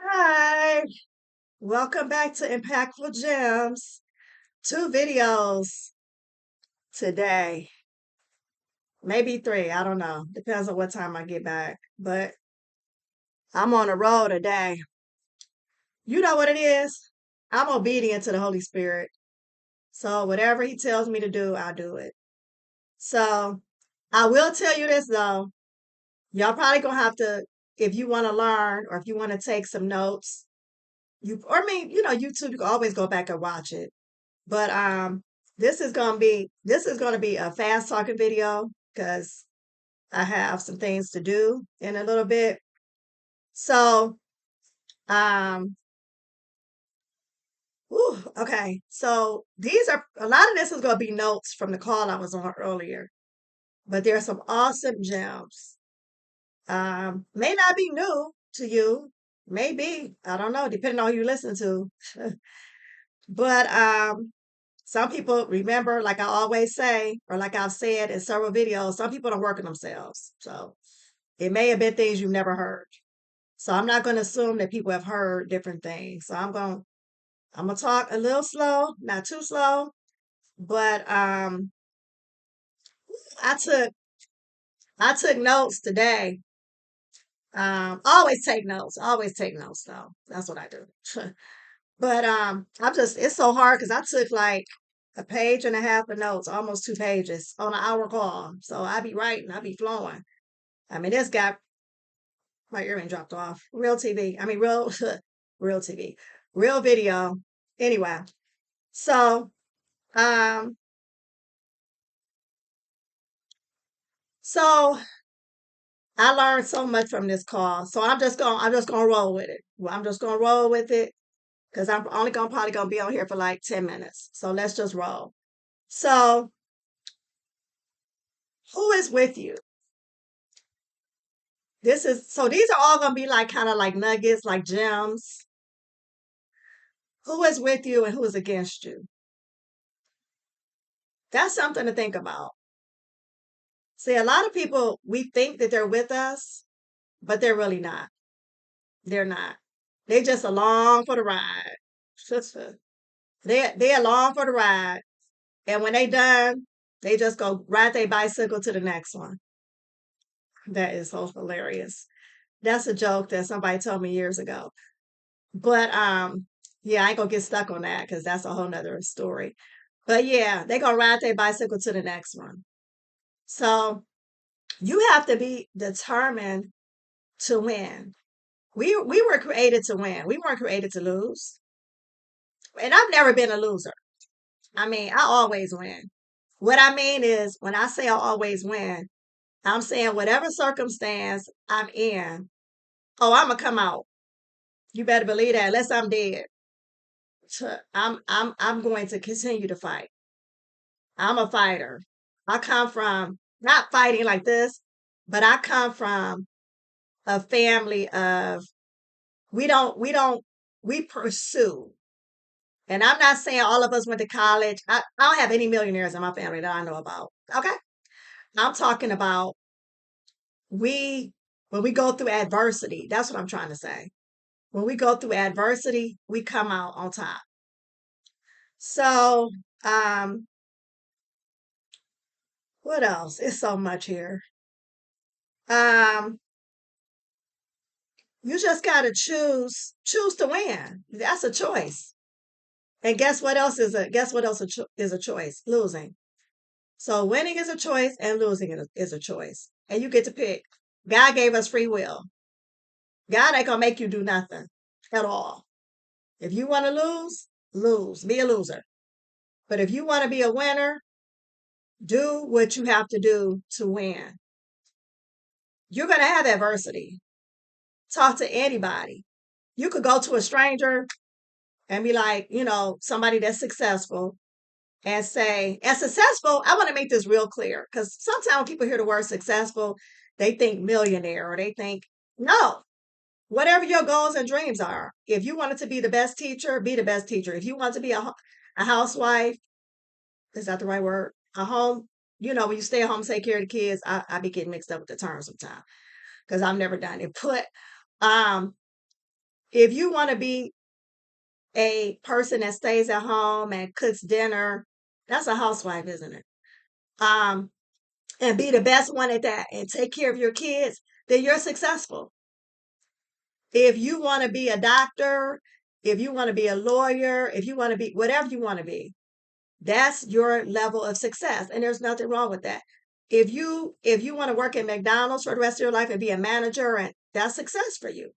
Hi, welcome back to Impactful Gems. Two videos today, maybe three, I don't know. Depends on what time I get back. But I'm on a roll today. You know what it is? I'm obedient to the Holy Spirit. So whatever He tells me to do, I'll do it. So I will tell you this though. Y'all probably gonna have to, if you want to learn or if you want to take some notes, YouTube, you can always go back and watch it. But this is gonna be a fast talking video because I have some things to do in a little bit. So um okay. So these are a lot of this is gonna be notes from the call I was on earlier, but there are some awesome gems. May not be new to you, maybe, I don't know, depending on who you listen to. But some people remember, like I always say, or like I've said in several videos, some people don't work on themselves. So it may have been things you've never heard. So I'm not going to assume that people have heard different things. So I'm gonna talk a little slow, not too slow, but I took I took notes today. Always take notes though. That's what I do. But I'm just it's so hard because I took like a page and a half of notes, almost 2 pages on an hour call. So I be writing, I be flowing. I mean, this guy, my earring dropped off. Real TV. I mean, real, real TV, real video. Anyway, so um, so I learned so much from this call. So I'm just gonna roll with it. Well, I'm just gonna roll with it because I'm only gonna probably gonna be on here for like 10 minutes. So let's just roll. So who is with you? These are all gonna be like kind of like nuggets, like gems. Who is with you and who is against you? That's something to think about. See, a lot of people, we think that they're with us, but they're really not. They're not. They just along for the ride. They along for the ride. And when they done, they just go ride their bicycle to the next one. That is so hilarious. That's a joke that somebody told me years ago. But yeah, I ain't gonna get stuck on that because that's a whole nother story. But yeah, they gonna ride their bicycle to the next one. So you have to be determined to win. We were created to win. We weren't created to lose. And I've never been a loser. I mean, I always win. What I mean is when I say I always win, I'm saying whatever circumstance I'm in, oh, I'm gonna come out. You better believe that, unless I'm dead. I'm going to continue to fight. I'm a fighter. I come from not fighting like this, but I come from a family of we pursue. And I'm not saying all of us went to college. I don't have any millionaires in my family that I know about. Okay. I'm talking about we, when we go through adversity, that's what I'm trying to say. When we go through adversity, we come out on top. So, um, what else? It's so much here. Um, you just gotta choose to win. That's a choice. And guess what else is a choice? Losing. So winning is a choice and losing is a choice. And you get to pick. God gave us free will. God ain't gonna make you do nothing at all. If you want to lose, lose. Be a loser. But if you want to be a winner, do what you have to do to win. You're gonna have adversity. Talk to anybody. You could go to a stranger and be like, somebody that's successful and say, and successful, I want to make this real clear because sometimes when people hear the word successful, they think millionaire or they think, no, whatever your goals and dreams are. If you wanted to be the best teacher, be the best teacher. If you want to be a housewife, is that the right word? A home, when you stay at home, take care of the kids. I be getting mixed up with the terms sometimes because I've never done it. Um, if you want to be a person that stays at home and cooks dinner, that's a housewife, isn't it? Um, and be the best one at that and take care of your kids, then you're successful. If you want to be a doctor, if you want to be a lawyer, if you want to be whatever you want to be, that's your level of success. And there's nothing wrong with that. If you want to work at McDonald's for the rest of your life and be a manager, and that's success for you.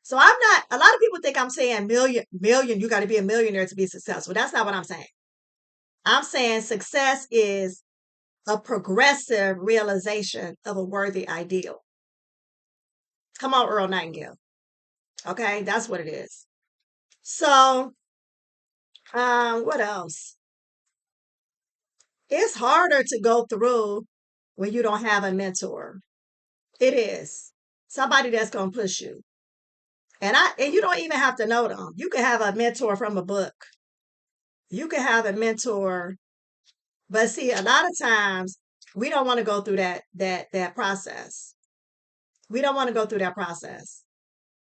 So I'm not, a lot of people think I'm saying million, you got to be a millionaire to be successful. That's not what I'm saying. I'm saying success is a progressive realization of a worthy ideal. Come on, Earl Nightingale. Okay, that's what it is. So, what else? It's harder to go through when you don't have a mentor. It is somebody that's gonna push you, and you don't even have to know them. You can have a mentor from a book. You can have a mentor, but see, a lot of times we don't want to go through that process. We don't want to go through that process.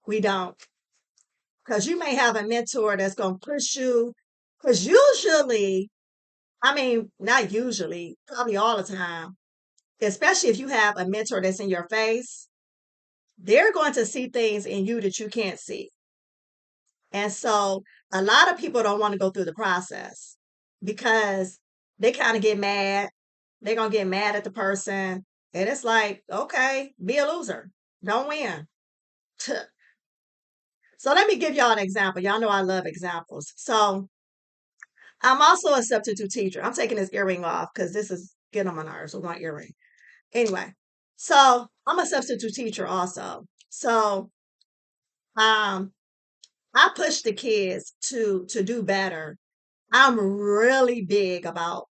We don't. Because you may have a mentor that's going to push you. Because usually, I mean, not usually, probably all the time, especially if you have a mentor that's in your face, they're going to see things in you that you can't see. And so a lot of people don't want to go through the process because they kind of get mad. They're going to get mad at the person. And it's like, okay, be a loser. Don't win. So let me give y'all an example. Y'all know I love examples. So I'm also a substitute teacher. I'm taking this earring off because this is getting on my nerves with my earring. Anyway, so I'm a substitute teacher also. So um, I push the kids to do better. I'm really big about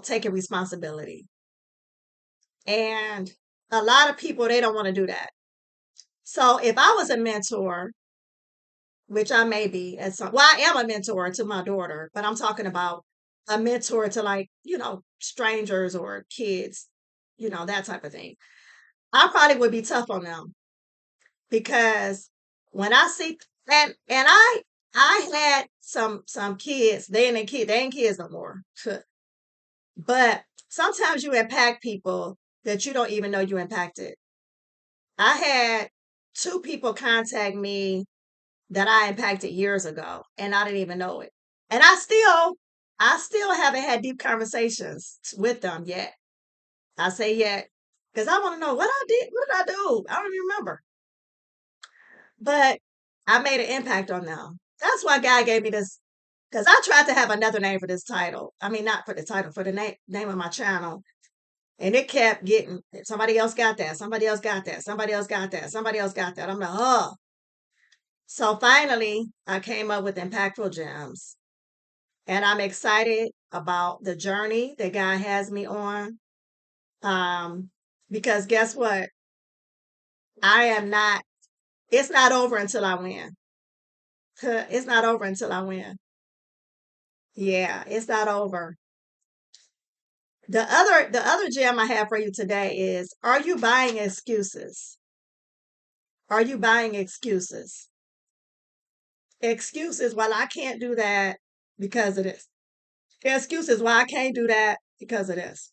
taking responsibility. And a lot of people they don't want to do that. So if I was a mentor, which I may be at some, well, I am a mentor to my daughter, but I'm talking about a mentor to, like, strangers or kids, that type of thing. I probably would be tough on them because when I see, and I had some kids, they ain't kids no more. But sometimes you impact people that you don't even know you impacted. I had two people contact me that I impacted years ago, and I didn't even know it. And I still haven't had deep conversations with them yet. I say yet because I want to know what I did. What did I do? I don't even remember. But I made an impact on them. That's why God gave me this. Because I tried to have another name for this title. I mean, not for the title, for the name of my channel. And it kept getting, somebody else got that. Somebody else got that. Somebody else got that. Somebody else got that. I'm like, oh. So finally, I came up with Impactful Gems. And I'm excited about the journey that God has me on. Um, because guess what? I am not, it's not over until I win. It's not over until I win. Yeah, it's not over. The other gem I have for you today is, are you buying excuses? Are you buying excuses? Excuses, well, I can't do that because of this. Excuses, why I can't do that because of this.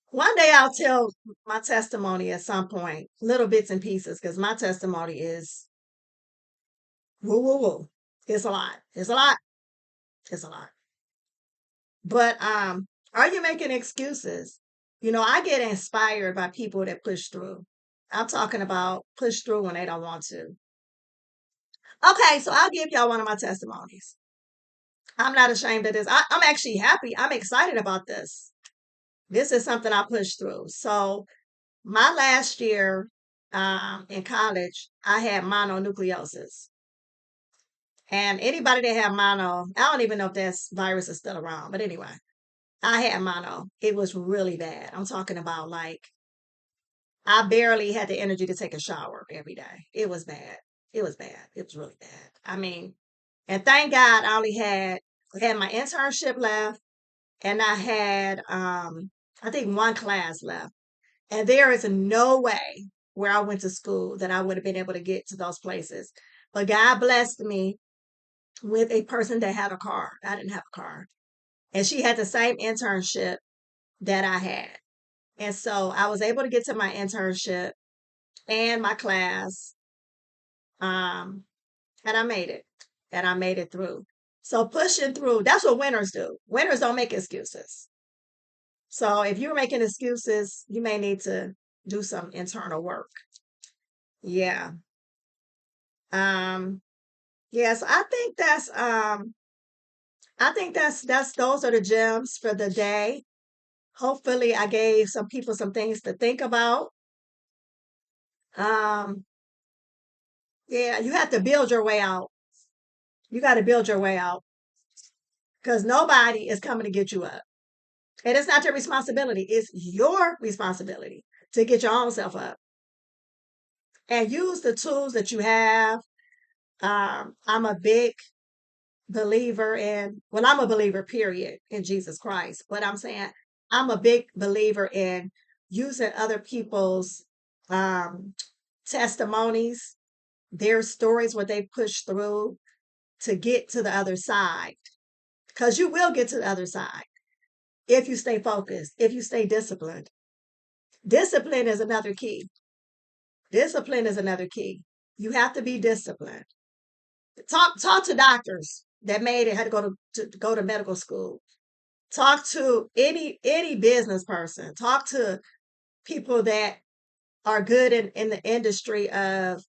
One day I'll tell my testimony at some point, little bits and pieces, because my testimony is woo woo woo. It's a lot. It's a lot. It's a lot. But are you making excuses? I get inspired by people that push through. I'm talking about push through when they don't want to. Okay, so I'll give y'all one of my testimonies. I'm not ashamed of this. I'm actually happy. I'm excited about this. This is something I pushed through. So my last year in college, I had mononucleosis. And anybody that had mono, I don't even know if this virus is still around, but anyway, I had mono. It was really bad. I'm talking about, like, I barely had the energy to take a shower every day. It was bad. It was bad. It was really bad. I mean, and thank God I had my internship left, and I had I think one class left. And there is no way where I went to school that I would have been able to get to those places. But God blessed me with a person that had a car. I didn't have a car. And she had the same internship that I had. And so I was able to get to my internship and my class. Um, and I made it. And I made it through. So pushing through, that's what winners do. Winners don't make excuses. So if you're making excuses, you may need to do some internal work. Yeah. Um, yes, I think that's those are the gems for the day. Hopefully I gave some people some things to think about. Um, yeah, you have to build your way out. You got to build your way out because nobody is coming to get you up. And it's not your responsibility, it's your responsibility to get your own self up and use the tools that you have. I'm a big believer in, well, I'm a believer, period, in Jesus Christ. But I'm saying I'm a big believer in using other people's um, testimonies, their stories, what they push through to get to the other side. Because you will get to the other side if you stay focused, if you stay disciplined. Discipline is another key. Discipline is another key. You have to be disciplined. Talk to doctors that made it, had to go to medical school. Talk to any business person. Talk to people that are good in the industry of,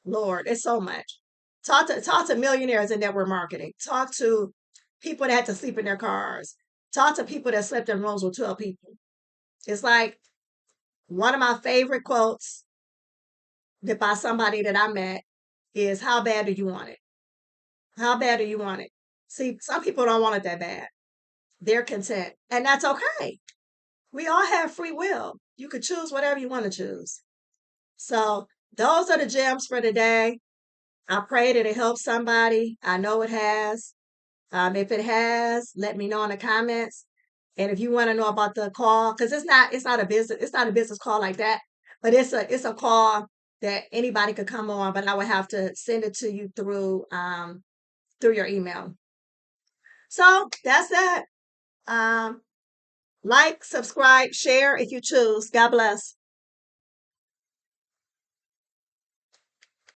Lord, it's so much. Talk to millionaires in network marketing. Talk to people that had to sleep in their cars. Talk to people that slept in rooms with 12 people. It's like one of my favorite quotes that by somebody that I met is, how bad do you want it? How bad do you want it? See, some people don't want it that bad. They're content. And that's okay. We all have free will. You could choose whatever you want to choose. So those are the gems for today. I pray that it helps somebody. I know it has. If it has, let me know in the comments. And if you want to know about the call, because it's not a business call like that, but it's a call that anybody could come on, but I would have to send it to you through your email. So that's it. Like, subscribe, share if you choose. God bless.